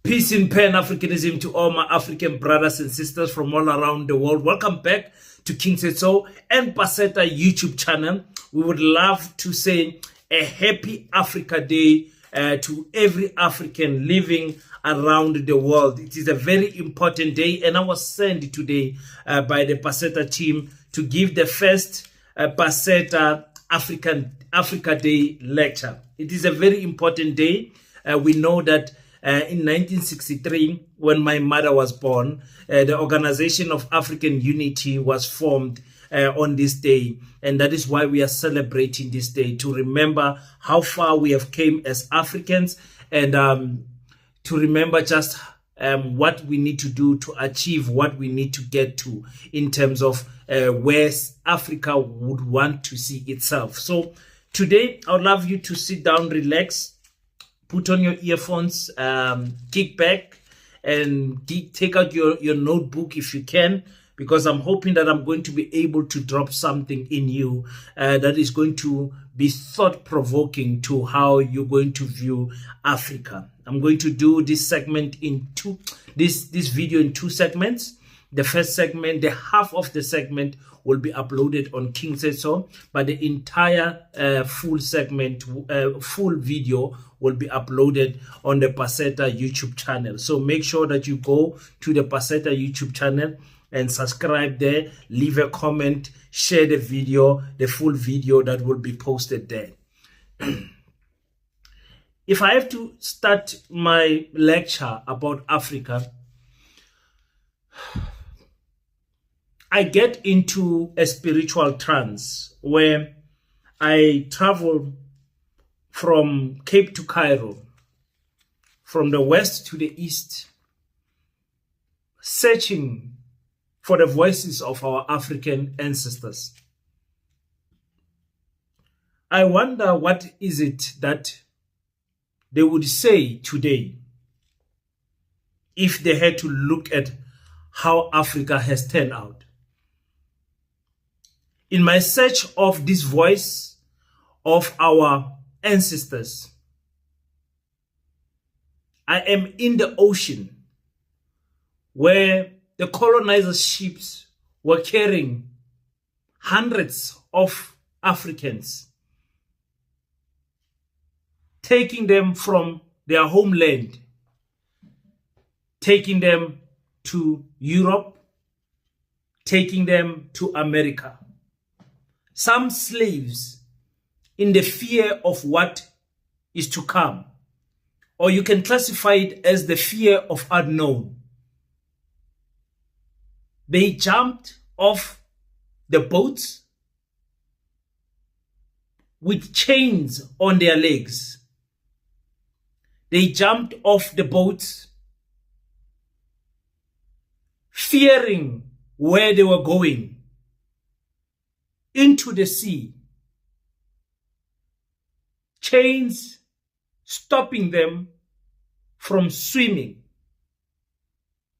Peace in Pan-Africanism to all my African brothers and sisters from all around the world. Welcome back to Kagiso and Paseta YouTube channel. We would love to say a happy Africa Day to every African living around the world. It is a very important day, and I was sent today by the Paseta team to give the first Paseta Africa Day lecture. It is a very important day. We know that in 1963, when my mother was born, the Organization of African Unity was formed on this day. And that is why we are celebrating this day, to remember how far we have came as Africans, and to remember just what we need to do to achieve what we need to get to in terms of where Africa would want to see itself. So today, I would love you to sit down, relax, put on your earphones, kick back, and take out your notebook if you can, because I'm hoping that I'm going to be able to drop something in you that is going to be thought-provoking to how you're going to view Africa. I'm going to do this segment in this video in two segments. The first segment, the half of the segment, will be uploaded on Kagiso, but the entire full segment, full video will be uploaded on the Paseta YouTube channel. So make sure that you go to the Paseta YouTube channel and subscribe there, leave a comment, share the video, the full video that will be posted there. If I have to start my lecture about Africa, I get into a spiritual trance where I travel from Cape to Cairo, from the west to the east, searching for the voices of our African ancestors. I wonder what is it that they would say today if they had to look at how Africa has turned out. In my search of this voice of our ancestors, I am in the ocean where the colonizers' ships were carrying hundreds of Africans, taking them from their homeland, taking them to Europe, taking them to America. Some slaves in the fear of what is to come, or you can classify it as the fear of unknown. They jumped off the boats with chains on their legs. They jumped off the boats fearing where they were going, into the sea. Chains stopping them from swimming,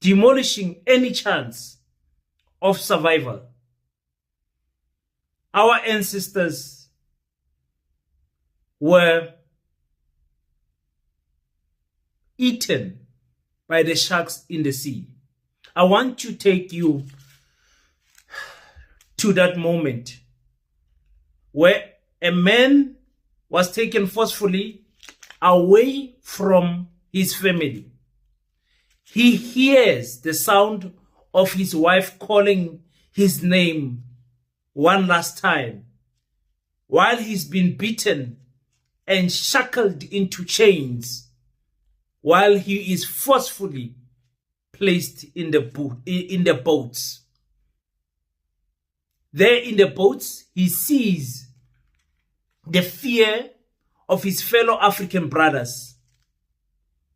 demolishing any chance of survival. Our ancestors were eaten by the sharks in the sea. I want to take you to that moment where a man was taken forcefully away from his family. He hears the sound of his wife calling his name one last time, while he's been beaten and shackled into chains, while he is forcefully placed in the boats. There in the boats, he sees the fear of his fellow African brothers.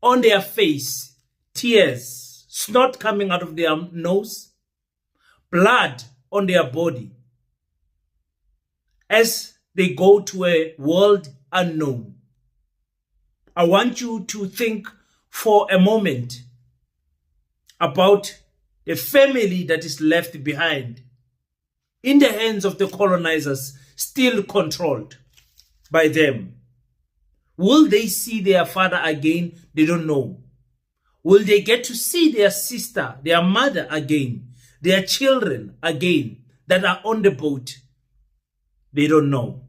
On their face, tears, snot coming out of their nose, blood on their body, as they go to a world unknown. I want you to think for a moment about the family that is left behind in the hands of the colonizers, still controlled by them. Will they see their father again? They don't know. Will they get to see their sister, their mother again, their children again that are on the boat? They don't know.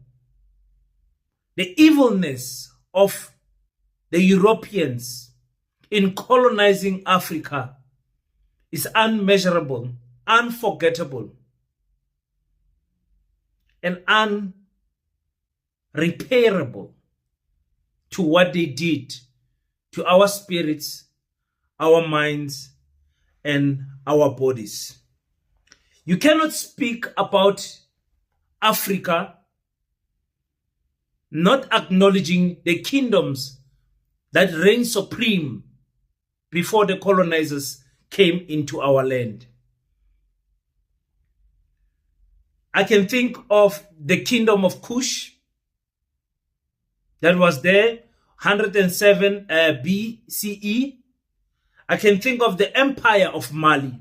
The evilness of the Europeans in colonizing Africa is unmeasurable, unforgettable, and unrepairable to what they did to our spirits, our minds, and our bodies. You cannot speak about Africa not acknowledging the kingdoms that reigned supreme before the colonizers came into our land. I can think of the kingdom of Kush that was there, 107 BCE. I can think of the empire of Mali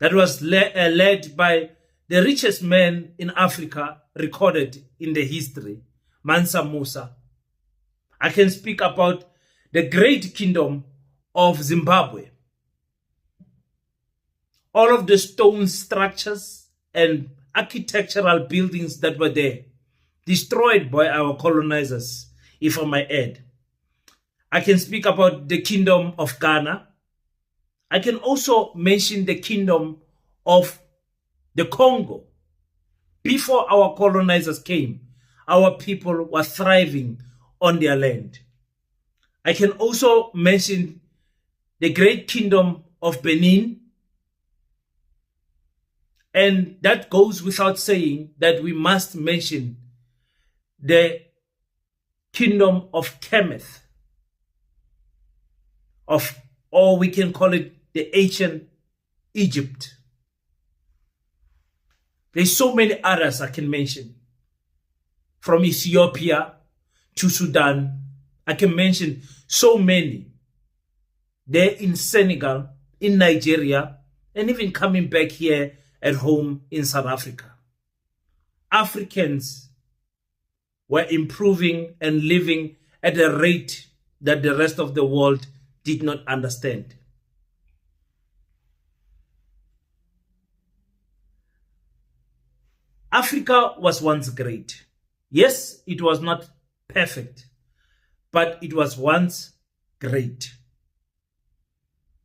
that was led by the richest man in Africa recorded in the history, Mansa Musa. I can speak about the great kingdom of Zimbabwe. All of the stone structures and architectural buildings that were there, destroyed by our colonizers, if I might add. I can speak about the kingdom of Ghana. I can also mention the kingdom of the Congo. Before our colonizers came, our people were thriving on their land. I can also mention the great kingdom of Benin. And that goes without saying that we must mention the kingdom of Kemet, or we can call it the ancient Egypt. There's so many others I can mention. From Ethiopia to Sudan, I can mention so many. They're in Senegal, in Nigeria, and even coming back here at home in South Africa. Africans were improving and living at a rate that the rest of the world did not understand. Africa was once great. Yes, it was not perfect, but it was once great.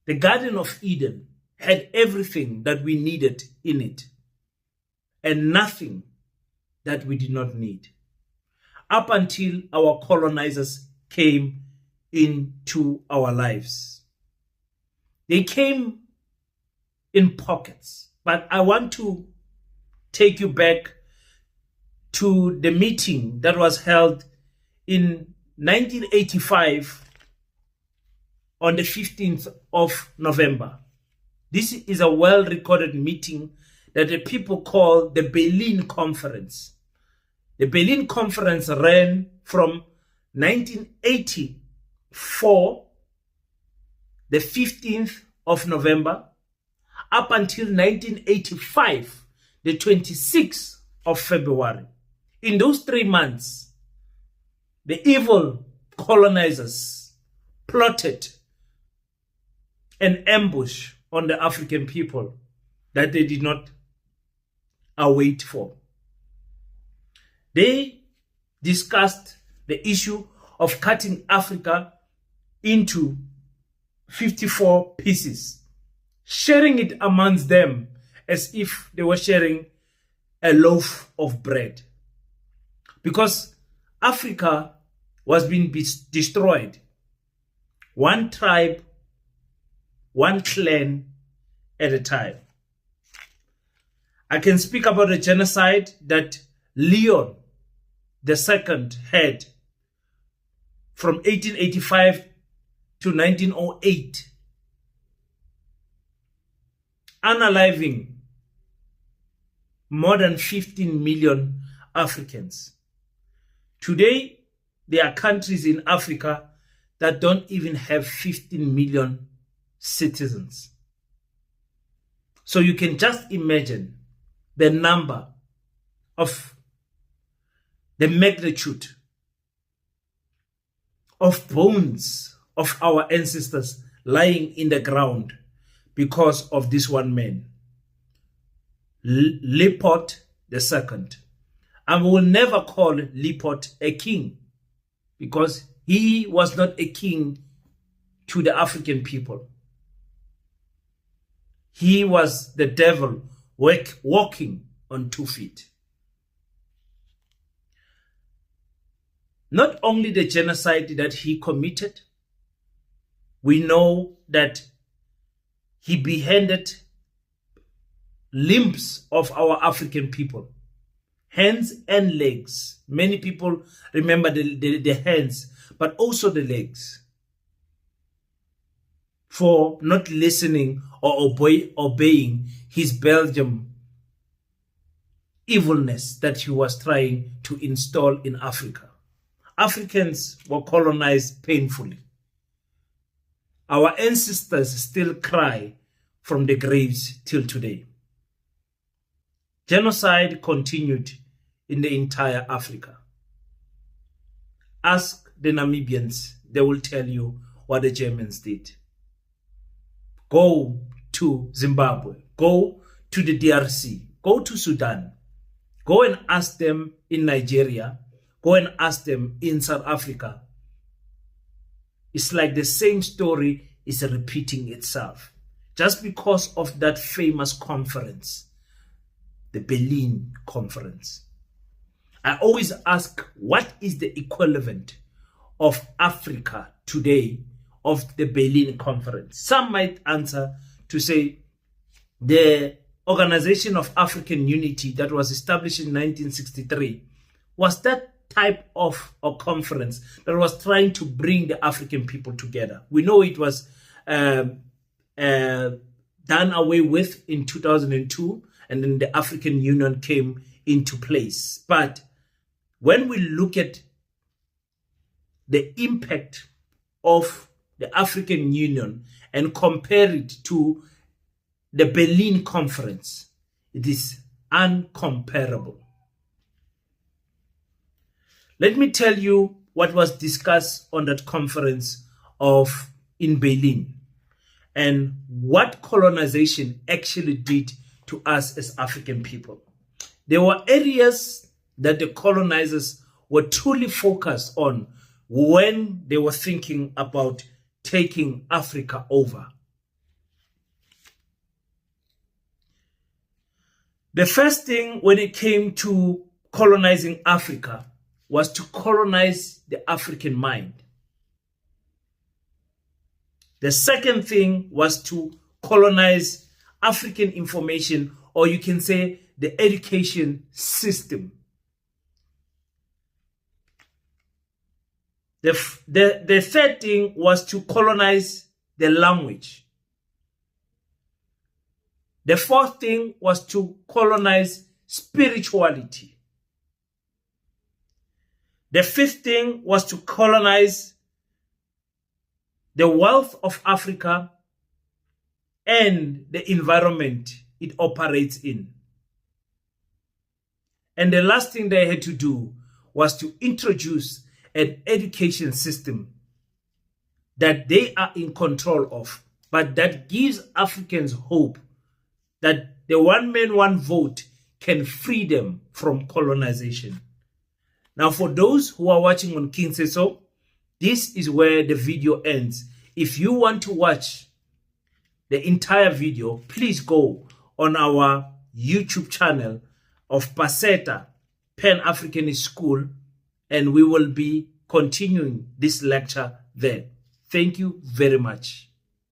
The Garden of Eden had everything that we needed in it, and nothing that we did not need, up until our colonizers came into our lives. They came in pockets, but I want to take you back to the meeting that was held in 1985 on the 15th of November. This is a well-recorded meeting that the people call the Berlin Conference. The Berlin Conference ran from 1984, the 15th of November, up until 1985, the 26th of February. In those 3 months, the evil colonizers plotted an ambush on the African people that they did not await for. They discussed the issue of cutting Africa into 54 pieces, sharing it amongst them as if they were sharing a loaf of bread. Because Africa was being destroyed, one tribe, one clan at a time. I can speak about the genocide that Leon II had from 1885 to 1908, unaliving more than 15 million Africans. Today, there are countries in Africa that don't even have 15 million citizens. So you can just imagine the number of the magnitude of bones of our ancestors lying in the ground because of this one man, Leopold II. And we will never call Leopold a king, because he was not a king to the African people. He was the devil walking on 2 feet. Not only the genocide that he committed, we know that he beheaded limbs of our African people, hands and legs. Many people remember the hands, but also the legs, for not listening or obeying his Belgium evilness that he was trying to install in Africa. Africans were colonized painfully. Our ancestors still cry from the graves till today. Genocide continued in the entire Africa. Ask the Namibians, they will tell you what the Germans did. Go to Zimbabwe, go to the DRC, go to Sudan, go and ask them in Nigeria, go and ask them in South Africa. It's like the same story is repeating itself. Just because of that famous conference, the Berlin Conference. I always ask, what is the equivalent of Africa today of the Berlin Conference? Some might answer to say the Organization of African Unity that was established in 1963 was that type of a conference that was trying to bring the African people together. We know it was done away with in 2002, and then the African Union came into place. But when we look at the impact of the African Union and compare it to the Berlin Conference, it is uncomparable. Let me tell you what was discussed on that conference in Berlin and what colonization actually did to us as African people. There were areas that the colonizers were truly focused on when they were thinking about taking Africa over. The first thing when it came to colonizing Africa was to colonize the African mind. The second thing was to colonize African information, or you can say the education system. The third thing was to colonize the language. The fourth thing was to colonize spirituality. The fifth thing was to colonize the wealth of Africa and the environment it operates in. And the last thing they had to do was to introduce an education system that they are in control of, but that gives Africans hope that the one man, one vote can free them from colonization. Now, for those who are watching on King Says So, this is where the video ends. If you want to watch the entire video, please go on our YouTube channel of Paseta Pan-Africanist School, and we will be continuing this lecture there. Thank you very much.